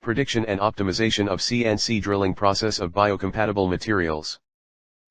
Prediction and optimization of CNC drilling process of biocompatible materials.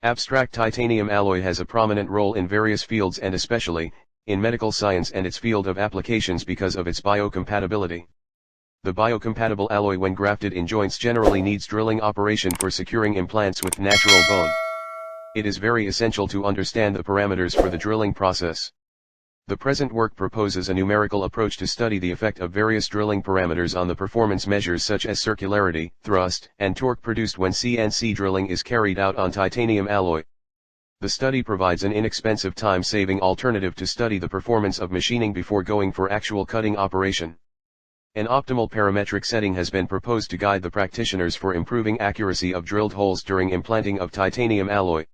Abstract titanium alloy has a prominent role in various fields and especially, in medical science and its field of applications because of its biocompatibility. The biocompatible alloy when grafted in joints generally needs drilling operation for securing implants with natural bone. It is very essential to understand the parameters for the drilling process. The present work proposes a numerical approach to study the effect of various drilling parameters on the performance measures such as circularity, thrust, and torque produced when CNC drilling is carried out on titanium alloy. The study provides an inexpensive time-saving alternative to study the performance of machining before going for actual cutting operation. An optimal parametric setting has been proposed to guide the practitioners for improving accuracy of drilled holes during implanting of titanium alloy.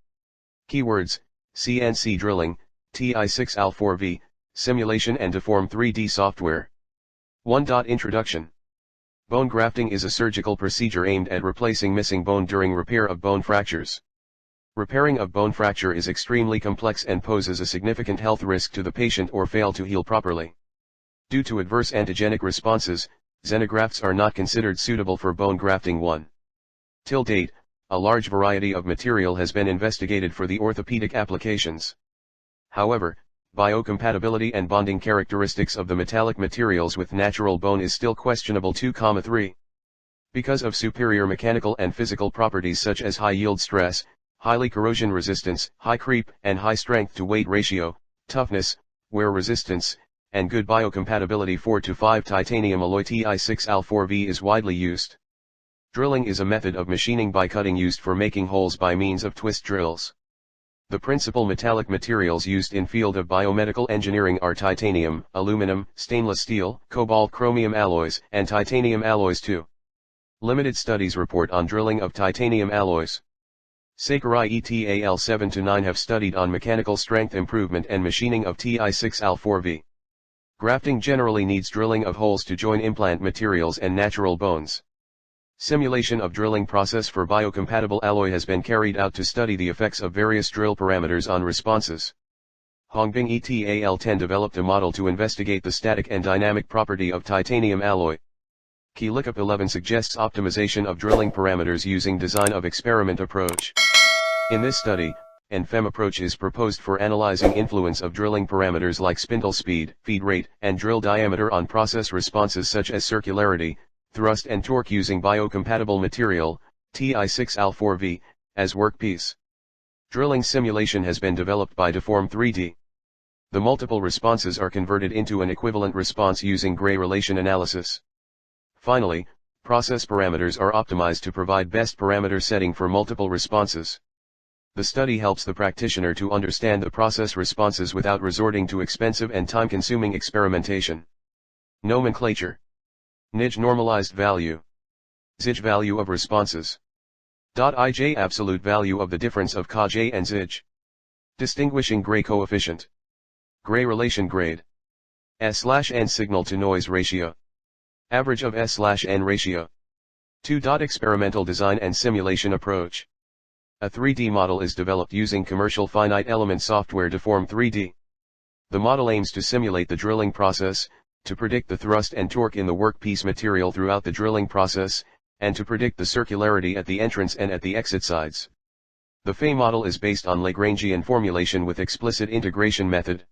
Keywords: CNC drilling, TI6Al4V, simulation and Deform 3D software. 1. Introduction. Bone grafting is a surgical procedure aimed at replacing missing bone during repair of bone fractures. Repairing of bone fracture is extremely complex and poses a significant health risk to the patient or fail to heal properly. Due to adverse antigenic responses, xenografts are not considered suitable for bone grafting. 1. Till date, a large variety of material has been investigated for the orthopedic applications. However, biocompatibility and bonding characteristics of the metallic materials with natural bone is still questionable. 2,3. Because of superior mechanical and physical properties such as high yield stress, highly corrosion resistance, high creep and high strength to weight ratio, toughness, wear resistance, and good biocompatibility. 4 to 5 Titanium alloy Ti6Al4V is widely used. Drilling is a method of machining by cutting used for making holes by means of twist drills. The principal metallic materials used in field of biomedical engineering are titanium, aluminum, stainless steel, cobalt chromium alloys, and titanium alloys too. Limited studies report on drilling of titanium alloys. Sakurai et al. 7-9 have studied on mechanical strength improvement and machining of Ti6Al4V. Grafting generally needs drilling of holes to join implant materials and natural bones. Simulation of drilling process for biocompatible alloy has been carried out to study the effects of various drill parameters on responses. Hongbing et al. 10 developed a model to investigate the static and dynamic property of titanium alloy. KeyLookup 11 suggests optimization of drilling parameters using design of experiment approach. In this study, an FEM approach is proposed for analyzing influence of drilling parameters like spindle speed, feed rate, and drill diameter on process responses such as circularity, thrust and torque using biocompatible material, Ti6Al4V, as workpiece. Drilling simulation has been developed by Deform 3D. The multiple responses are converted into an equivalent response using Gray relation analysis. Finally, process parameters are optimized to provide best parameter setting for multiple responses. The study helps the practitioner to understand the process responses without resorting to expensive and time-consuming experimentation. Nomenclature. Nij normalized value. Zij value of responses. Ij absolute value of the difference of Kj and Zij. Distinguishing Gray coefficient. Gray relation grade. S/n signal to noise ratio. Average of S/n ratio. 2. Experimental design and simulation approach. A 3D model is developed using commercial finite element software Deform 3D. The model aims to simulate the drilling process, to predict the thrust and torque in the workpiece material throughout the drilling process, and to predict the circularity at the entrance and at the exit sides. The FE model is based on Lagrangian formulation with explicit integration method.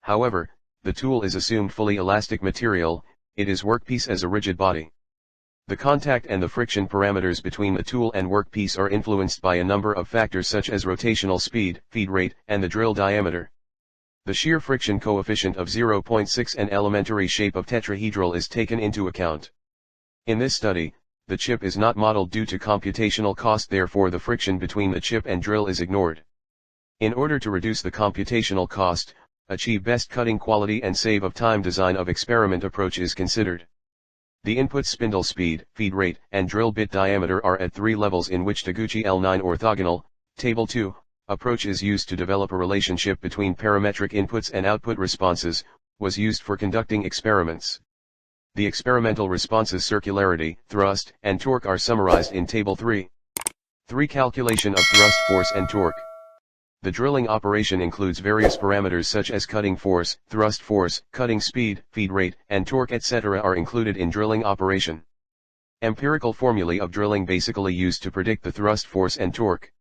However, the tool is assumed fully elastic material, it is workpiece as a rigid body. The contact and the friction parameters between the tool and workpiece are influenced by a number of factors such as rotational speed, feed rate, and the drill diameter. The shear friction coefficient of 0.6 and elementary shape of tetrahedral is taken into account. In this study, the chip is not modeled due to computational cost, therefore the friction between the chip and drill is ignored. In order to reduce the computational cost, achieve best cutting quality and save of time, design of experiment approach is considered. The input spindle speed, feed rate, and drill bit diameter are at 3 levels in which Taguchi L9 orthogonal, Table 2, approach is used to develop a relationship between parametric inputs and output responses, was used for conducting experiments. The experimental responses circularity, thrust, and torque are summarized in Table 3. 3. Calculation of thrust force and torque. The drilling operation includes various parameters such as cutting force, thrust force, cutting speed, feed rate, and torque etc. are included in drilling operation. Empirical formulae of drilling basically used to predict the thrust force and torque.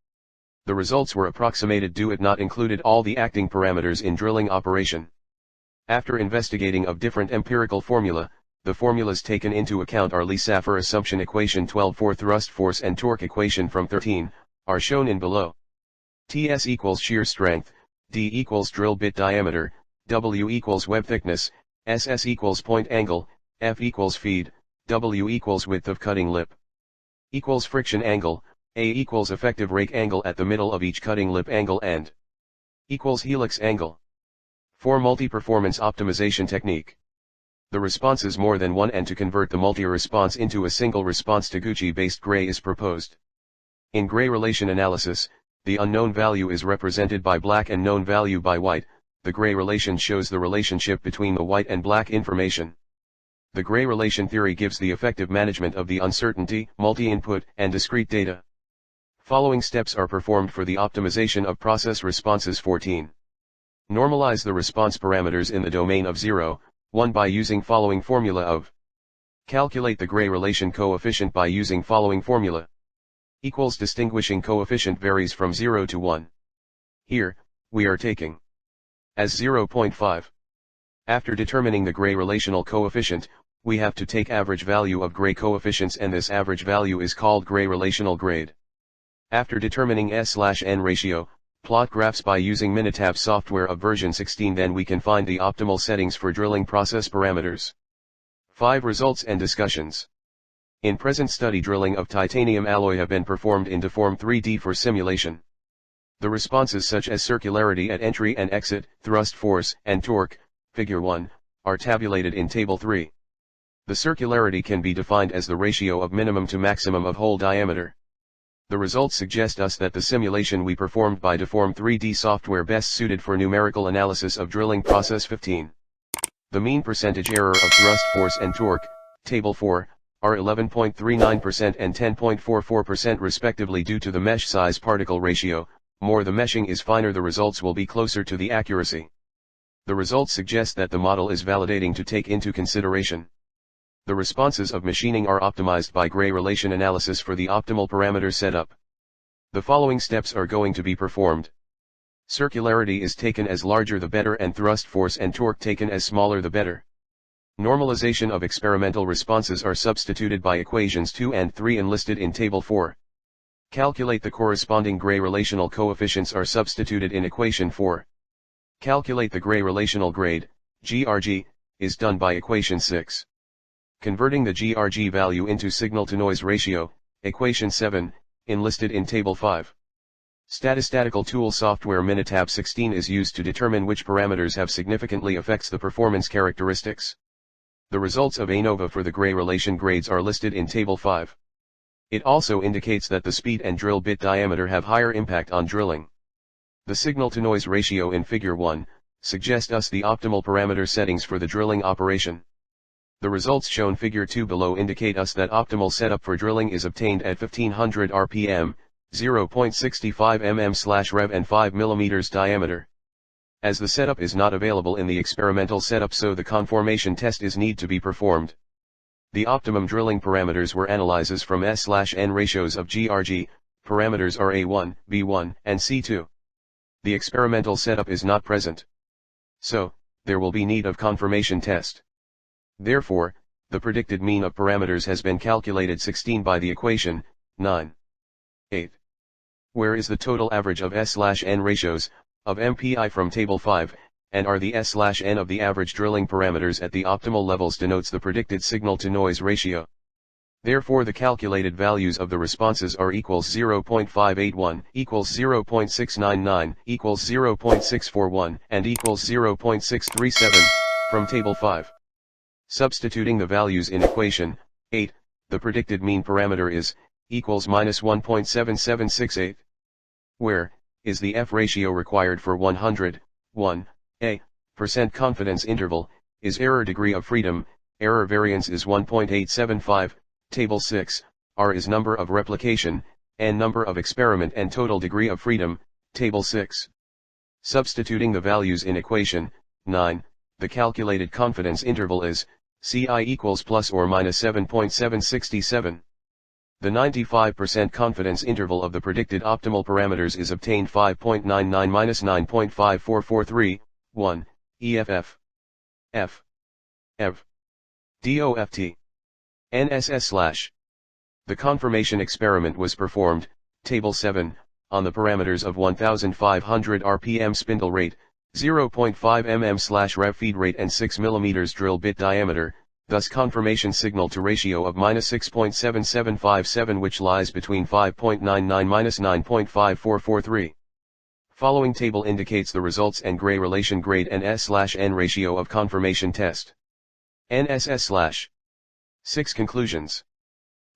The results were approximated do it not included all the acting parameters in drilling operation. After investigating of different empirical formula, the formulas taken into account are Lee-Saffer assumption equation 12 for thrust force and torque equation from 13, are shown in below. Ts equals shear strength, D equals drill bit diameter, W equals web thickness, SS equals point angle, F equals feed, W equals width of cutting lip. Equals friction angle, A equals effective rake angle at the middle of each cutting lip angle and equals helix angle. For multi-performance optimization technique. The response is more than one and to convert the multi-response into a single response Taguchi-based gray is proposed. In gray relation analysis, the unknown value is represented by black and known value by white. The gray relation shows the relationship between the white and black information. The gray relation theory gives the effective management of the uncertainty, multi-input, and discrete data. Following steps are performed for the optimization of process responses. 14. Normalize the response parameters in the domain of 0, 1 by using following formula of. Calculate the gray relation coefficient by using following formula. Equals distinguishing coefficient varies from 0 to 1. Here, we are taking as 0.5. After determining the gray relational coefficient, we have to take average value of gray coefficients and this average value is called gray relational grade. After determining S/N ratio, plot graphs by using Minitab software of version 16 then we can find the optimal settings for drilling process parameters. 5 Results and discussions. In present study drilling of titanium alloy have been performed in Deform 3D for simulation. The responses such as circularity at entry and exit, thrust force, and torque, Figure 1, are tabulated in Table 3. The circularity can be defined as the ratio of minimum to maximum of hole diameter. The results suggest us that the simulation we performed by Deform 3D software best suited for numerical analysis of drilling process. 15. The mean percentage error of thrust force and torque, Table 4, are 11.39% and 10.44% respectively due to the mesh size particle ratio. More the meshing is finer the results will be closer to the accuracy. The results suggest that the model is validating to take into consideration. The responses of machining are optimized by gray relation analysis for the optimal parameter setup. The following steps are going to be performed. Circularity is taken as larger the better and thrust force and torque taken as smaller the better. Normalization of experimental responses are substituted by equations 2 and 3 enlisted in Table 4. Calculate the corresponding gray relational coefficients are substituted in equation 4. Calculate the gray relational grade, GRG, is done by equation 6. Converting the GRG value into signal-to-noise ratio, equation 7, enlisted in Table 5. Statistical tool software Minitab 16 is used to determine which parameters have significantly affects the performance characteristics. The results of ANOVA for the gray relation grades are listed in Table 5. It also indicates that the speed and drill bit diameter have higher impact on drilling. The signal-to-noise ratio in Figure 1, suggests us the optimal parameter settings for the drilling operation. The results shown Figure 2 below indicate us that optimal setup for drilling is obtained at 1500 rpm, 0.65 mm/rev and 5 mm diameter. As the setup is not available in the experimental setup so the conformation test is need to be performed. The optimum drilling parameters were analyzes from S/N ratios of GRG, parameters are A1, B1, and C2. The experimental setup is not present. So, there will be need of confirmation test. Therefore, the predicted mean of parameters has been calculated 16 by the equation, 9. 8. Where is the total average of S/N ratios, of MPI from Table 5, and are the S/N of the average drilling parameters at the optimal levels denotes the predicted signal-to-noise ratio. Therefore the calculated values of the responses are equals 0.581, equals 0.699, equals 0.641, and equals 0.637, from Table 5. Substituting the values in equation 8, the predicted mean parameter is, equals minus 1.7768. Where, is the F ratio required for 100, 1% confidence interval, is error degree of freedom, error variance is 1.875, Table 6, R is number of replication, N number of experiment and total degree of freedom, Table 6. Substituting the values in equation 9, the calculated confidence interval is, CI equals plus or minus 7.767. The 95% confidence interval of the predicted optimal parameters is obtained 5.99 minus 9.5443, 1, EFF. F. Ev. DOFT. NSS/. The confirmation experiment was performed, Table 7, on the parameters of 1500 rpm spindle rate, 0.5 mm/rev feed rate and 6 mm drill bit diameter, thus confirmation signal to ratio of -6.7757, which lies between 5.99 - 9.5443. Following table indicates the results and gray relation grade and S/N ratio of confirmation test. NSS/. 6 Conclusions.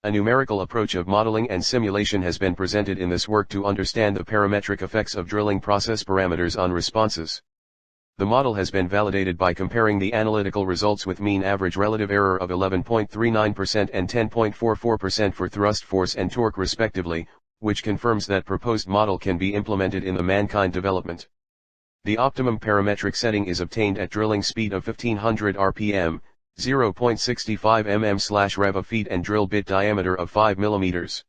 A numerical approach of modeling and simulation has been presented in this work to understand the parametric effects of drilling process parameters on responses. The model has been validated by comparing the analytical results with mean average relative error of 11.39% and 10.44% for thrust force and torque respectively, which confirms that proposed model can be implemented in the mankind development. The optimum parametric setting is obtained at drilling speed of 1500 rpm, 0.65 mm/rev of feet and drill bit diameter of 5 mm.